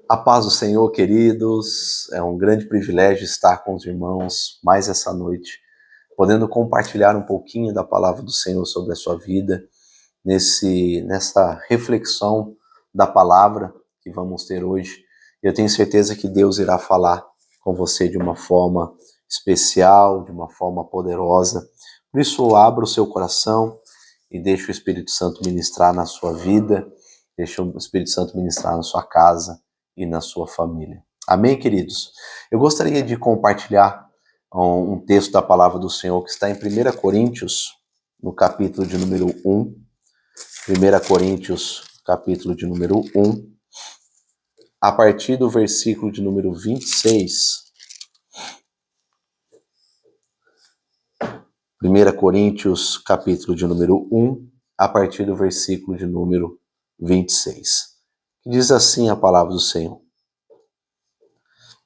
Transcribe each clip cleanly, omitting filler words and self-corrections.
A paz do Senhor, queridos, é um grande privilégio estar com os irmãos mais essa noite, podendo compartilhar um pouquinho da palavra do Senhor sobre a sua vida, nessa reflexão da palavra que vamos ter hoje. Eu tenho certeza que Deus irá falar com você de uma forma especial, de uma forma poderosa. Por isso, abra o seu coração e deixe o Espírito Santo ministrar na sua vida, deixe o Espírito Santo ministrar na sua casa e na sua família. Amém, queridos? Eu gostaria de compartilhar um texto da palavra do Senhor que está em 1 Coríntios, no capítulo de número 1. 1 Coríntios, capítulo de número 1, a partir do versículo de número 26. 1 Coríntios, capítulo de número 1, a partir do versículo de número 26. Diz assim a palavra do Senhor: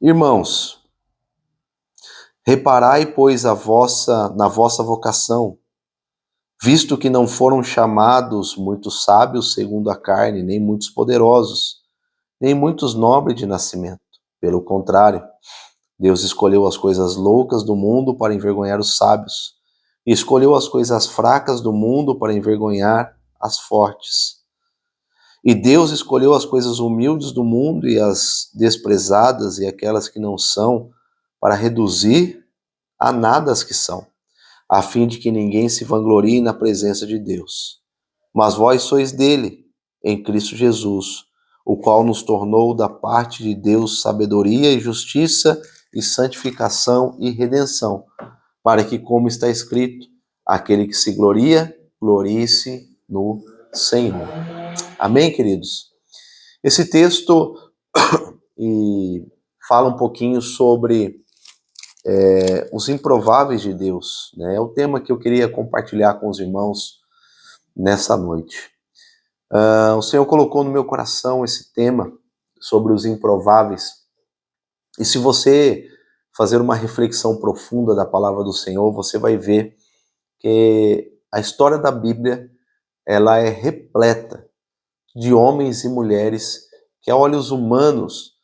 Irmãos, reparai, pois, na vossa vocação, visto que não foram chamados muitos sábios segundo a carne, nem muitos poderosos, nem muitos nobres de nascimento. Pelo contrário, Deus escolheu as coisas loucas do mundo para envergonhar os sábios, e escolheu as coisas fracas do mundo para envergonhar as fortes. E Deus escolheu as coisas humildes do mundo e as desprezadas e aquelas que não são, para reduzir a nada as que são, a fim de que ninguém se vanglorie na presença de Deus. Mas vós sois dele, em Cristo Jesus, o qual nos tornou da parte de Deus sabedoria e justiça e santificação e redenção, para que, como está escrito, aquele que se gloria, glorie-se no Senhor. Amém, queridos? Esse texto fala um pouquinho sobre os improváveis de Deus, né? É o tema que eu queria compartilhar com os irmãos nessa noite. O Senhor colocou no meu coração esse tema sobre os improváveis. E se você fazer uma reflexão profunda da palavra do Senhor, você vai ver que a história da Bíblia, ela é repleta de homens e mulheres que, a olhos humanos,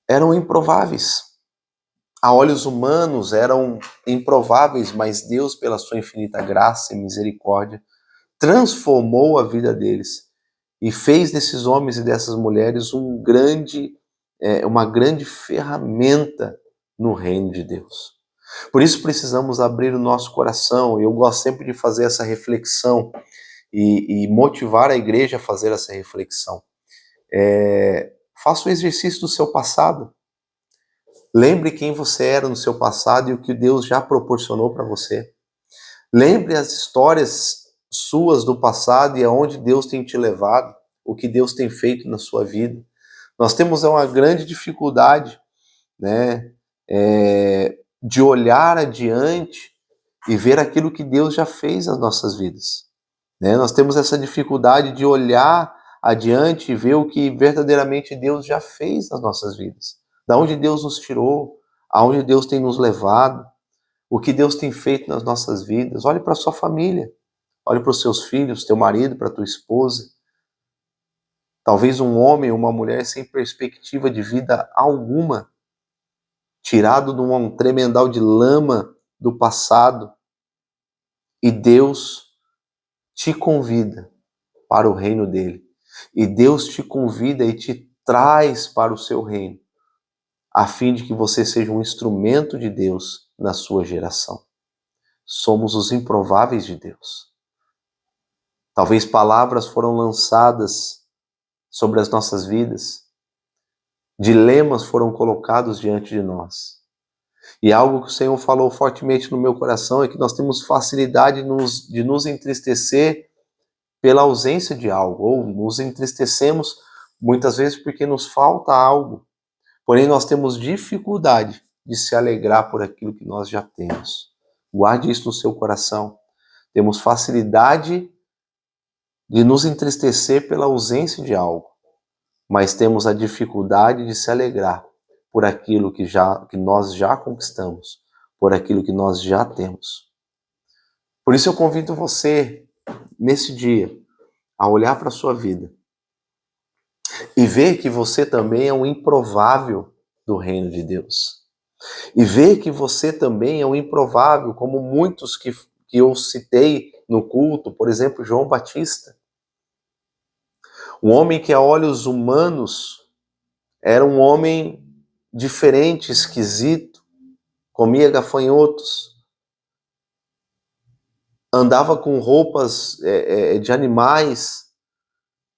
eram improváveis. A olhos humanos eram improváveis, mas Deus, pela sua infinita graça e misericórdia, transformou a vida deles e fez desses homens e dessas mulheres uma grande ferramenta no reino de Deus. Por isso precisamos abrir o nosso coração. Eu gosto sempre de fazer essa reflexão e motivar a igreja a fazer essa reflexão. Faça o exercício do seu passado. Lembre quem você era no seu passado e o que Deus já proporcionou para você. Lembre as histórias suas do passado e aonde Deus tem te levado, o que Deus tem feito na sua vida. Nós temos uma grande dificuldade, né, de olhar adiante e ver aquilo que Deus já fez nas nossas vidas. Né? Nós temos essa dificuldade de olhar adiante e ver o que verdadeiramente Deus já fez nas nossas vidas. Da onde Deus nos tirou, aonde Deus tem nos levado, o que Deus tem feito nas nossas vidas. Olhe para a sua família, olhe para os seus filhos, teu marido, para a tua esposa. Talvez um homem ou uma mulher sem perspectiva de vida alguma, tirado de um tremendal de lama do passado, e Deus te convida para o reino dele. E Deus te convida e te traz para o seu reino, a fim de que você seja um instrumento de Deus na sua geração. Somos os improváveis de Deus. Talvez palavras foram lançadas sobre as nossas vidas, dilemas foram colocados diante de nós. E algo que o Senhor falou fortemente no meu coração é que nós temos facilidade de nos entristecer pela ausência de algo, ou nos entristecemos muitas vezes porque nos falta algo. Porém, nós temos dificuldade de se alegrar por aquilo que nós já temos. Guarde isso no seu coração. Temos facilidade de nos entristecer pela ausência de algo, mas temos a dificuldade de se alegrar por aquilo que nós já conquistamos, por aquilo que nós já temos. Por isso eu convido você, nesse dia, a olhar para a sua vida E ver que você também é um improvável do reino de Deus. E ver que você também é um improvável, como muitos que eu citei no culto, por exemplo, João Batista. Um homem que a olhos humanos era um homem diferente, esquisito, comia gafanhotos, andava com roupas de animais,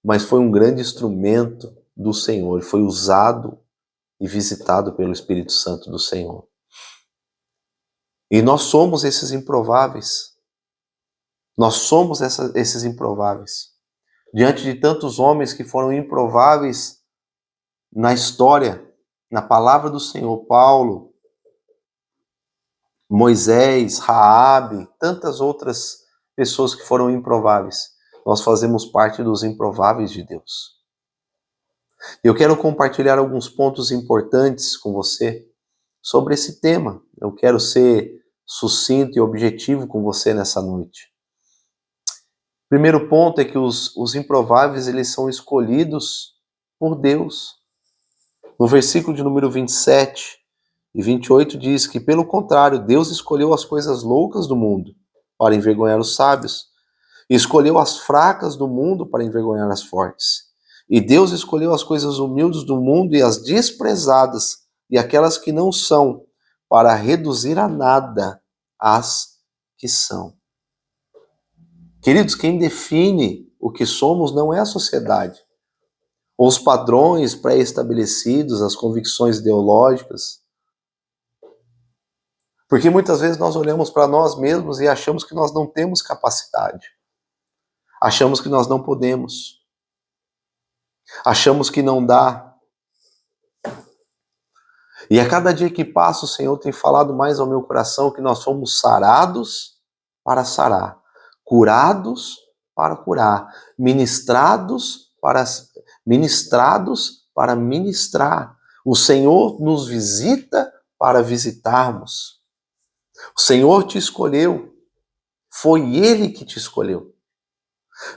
mas foi um grande instrumento do Senhor, foi usado e visitado pelo Espírito Santo do Senhor. E nós somos esses improváveis. Nós somos esses improváveis. Diante de tantos homens que foram improváveis na história, na palavra do Senhor, Paulo, Moisés, Raabe, tantas outras pessoas que foram improváveis. Nós fazemos parte dos improváveis de Deus. Eu quero compartilhar alguns pontos importantes com você sobre esse tema. Eu quero ser sucinto e objetivo com você nessa noite. Primeiro ponto é que os improváveis, eles são escolhidos por Deus. No versículo de número 27 e 28 diz que, pelo contrário, Deus escolheu as coisas loucas do mundo para envergonhar os sábios, e escolheu as fracas do mundo para envergonhar as fortes. E Deus escolheu as coisas humildes do mundo e as desprezadas, e aquelas que não são, para reduzir a nada as que são. Queridos, quem define o que somos não é a sociedade, ou os padrões pré-estabelecidos, as convicções ideológicas. Porque muitas vezes nós olhamos para nós mesmos e achamos que nós não temos capacidade. Achamos que nós não podemos. Achamos que não dá. E a cada dia que passa, o Senhor tem falado mais ao meu coração que nós fomos sarados para sarar, curados para curar, ministrados para ministrar. O Senhor nos visita para visitarmos. O Senhor te escolheu. Foi Ele que te escolheu.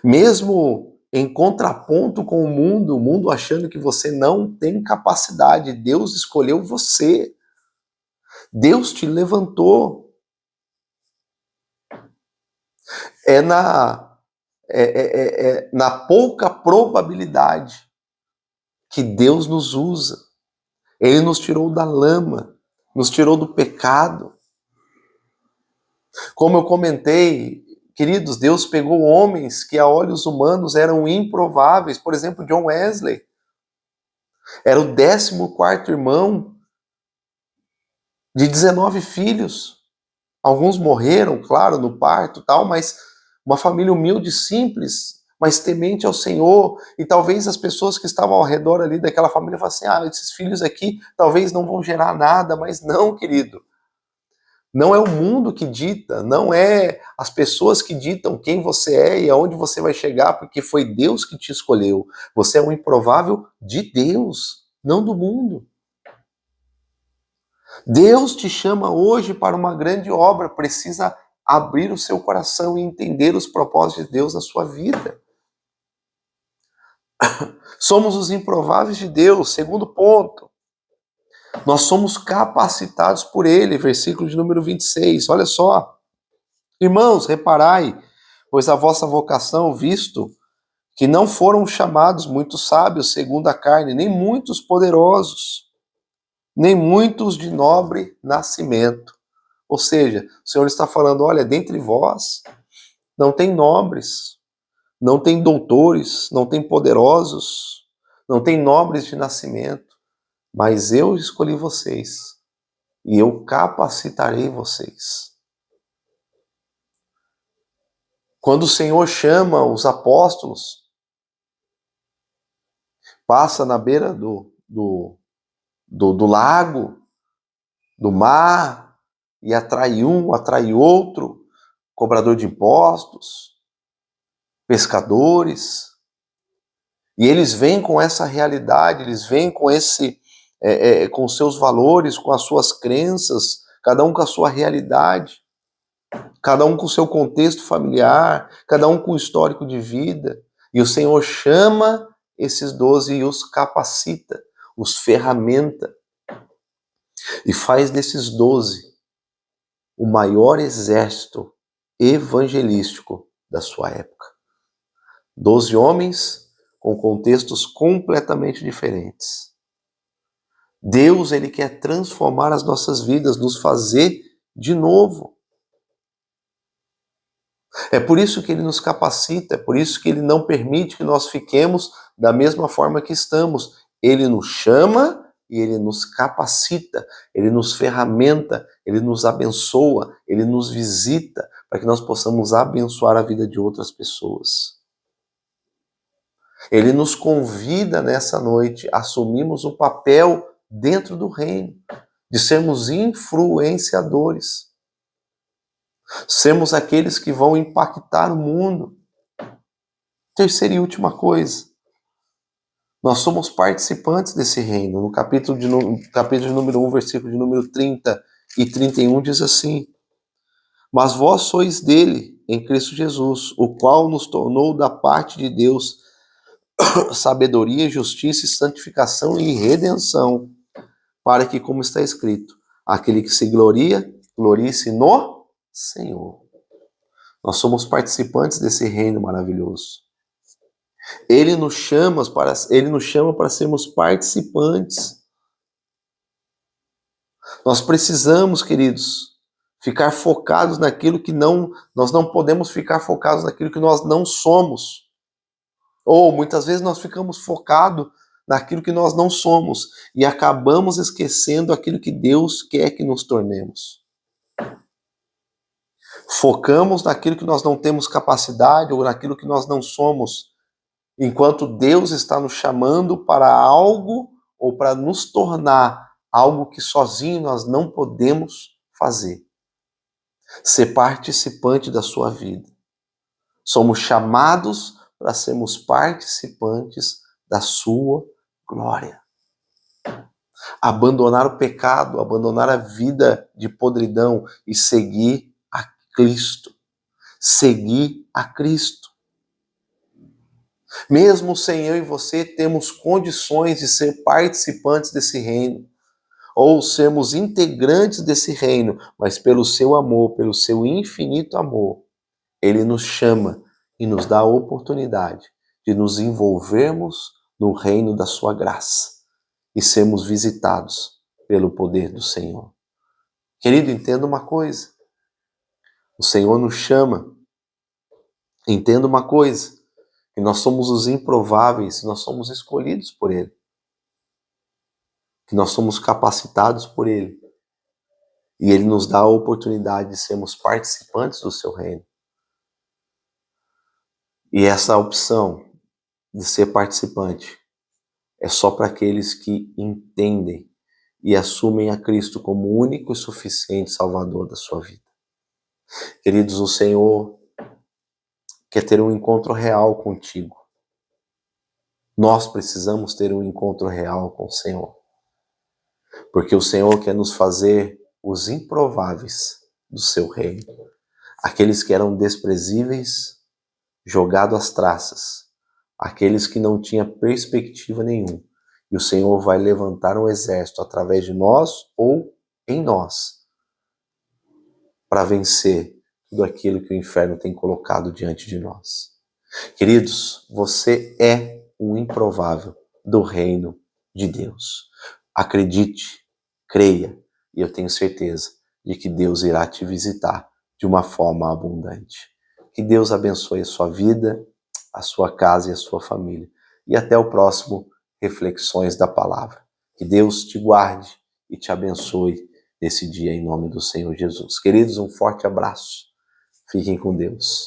Mesmo em contraponto com o mundo achando que você não tem capacidade, Deus escolheu você. Deus te levantou. É na pouca probabilidade que Deus nos usa. Ele nos tirou da lama, nos tirou do pecado. Como eu comentei, queridos, Deus pegou homens que a olhos humanos eram improváveis. Por exemplo, John Wesley. Era o 14º irmão de 19 filhos. Alguns morreram, claro, no parto, tal, mas uma família humilde, simples, mas temente ao Senhor. E talvez as pessoas que estavam ao redor ali daquela família falassem, esses filhos aqui talvez não vão gerar nada, mas não, querido. Não é o mundo que dita, não é as pessoas que ditam quem você é e aonde você vai chegar, porque foi Deus que te escolheu. Você é um improvável de Deus, não do mundo. Deus te chama hoje para uma grande obra, precisa abrir o seu coração e entender os propósitos de Deus na sua vida. Somos os improváveis de Deus. Segundo ponto, nós somos capacitados por Ele, versículo de número 26, olha só. Irmãos, reparai, pois a vossa vocação, visto que não foram chamados muitos sábios segundo a carne, nem muitos poderosos, nem muitos de nobre nascimento. Ou seja, o Senhor está falando, olha, dentre vós não tem nobres, não tem doutores, não tem poderosos, não tem nobres de nascimento, mas eu escolhi vocês e eu capacitarei vocês. Quando o Senhor chama os apóstolos, passa na beira do lago, do mar, e atrai um, atrai outro, cobrador de impostos, pescadores, e eles vêm com essa realidade, eles vêm com com seus valores, com as suas crenças, cada um com a sua realidade, cada um com o seu contexto familiar, cada um com o histórico de vida, e o Senhor chama esses 12 e os capacita, os ferramenta, e faz desses 12 o maior exército evangelístico da sua época. 12 homens com contextos completamente diferentes. Deus, ele quer transformar as nossas vidas, nos fazer de novo. É por isso que ele nos capacita, é por isso que ele não permite que nós fiquemos da mesma forma que estamos. Ele nos chama e ele nos capacita, ele nos ferramenta, ele nos abençoa, ele nos visita para que nós possamos abençoar a vida de outras pessoas. Ele nos convida nessa noite a assumirmos um papel dentro do reino, de sermos influenciadores. Sermos aqueles que vão impactar o mundo. Terceira e última coisa, nós somos participantes desse reino. No capítulo de número 1, versículo de número 30 e 31 diz assim: mas vós sois dele, em Cristo Jesus, o qual nos tornou da parte de Deus sabedoria, justiça, santificação e redenção, para que, como está escrito, aquele que se gloria, glorie-se no Senhor. Nós somos participantes desse reino maravilhoso. Ele nos chama para sermos participantes. Nós precisamos, queridos, ficar focados naquilo que nós não podemos ficar focados naquilo que nós não somos. Ou muitas vezes nós ficamos focados naquilo que nós não somos e acabamos esquecendo aquilo que Deus quer que nos tornemos. Focamos naquilo que nós não temos capacidade ou naquilo que nós não somos, enquanto Deus está nos chamando para algo ou para nos tornar algo que sozinho nós não podemos fazer. Ser participante da sua vida. Somos chamados para sermos participantes da sua glória. Abandonar o pecado, abandonar a vida de podridão e seguir a Cristo. Seguir a Cristo. Mesmo sem eu e você temos condições de ser participantes desse reino, ou sermos integrantes desse reino, mas pelo seu amor, pelo seu infinito amor, ele nos chama e nos dá a oportunidade de nos envolvermos no reino da sua graça e sermos visitados pelo poder do Senhor. Querido, entenda uma coisa. O Senhor nos chama. Entenda uma coisa. Que nós somos os improváveis, nós somos escolhidos por Ele. Que nós somos capacitados por Ele. E Ele nos dá a oportunidade de sermos participantes do seu reino. E essa opção de ser participante é só para aqueles que entendem e assumem a Cristo como o único e suficiente Salvador da sua vida. Queridos, o Senhor quer ter um encontro real contigo. Nós precisamos ter um encontro real com o Senhor. Porque o Senhor quer nos fazer os improváveis do seu reino. Aqueles que eram desprezíveis, jogados às traças. Aqueles que não tinham perspectiva nenhuma. E o Senhor vai levantar um exército através de nós ou em nós para vencer tudo aquilo que o inferno tem colocado diante de nós. Queridos, você é um improvável do reino de Deus. Acredite, creia, e eu tenho certeza de que Deus irá te visitar de uma forma abundante. Que Deus abençoe a sua vida, a sua casa e a sua família. E até o próximo Reflexões da Palavra. Que Deus te guarde e te abençoe nesse dia em nome do Senhor Jesus. Queridos, um forte abraço. Fiquem com Deus.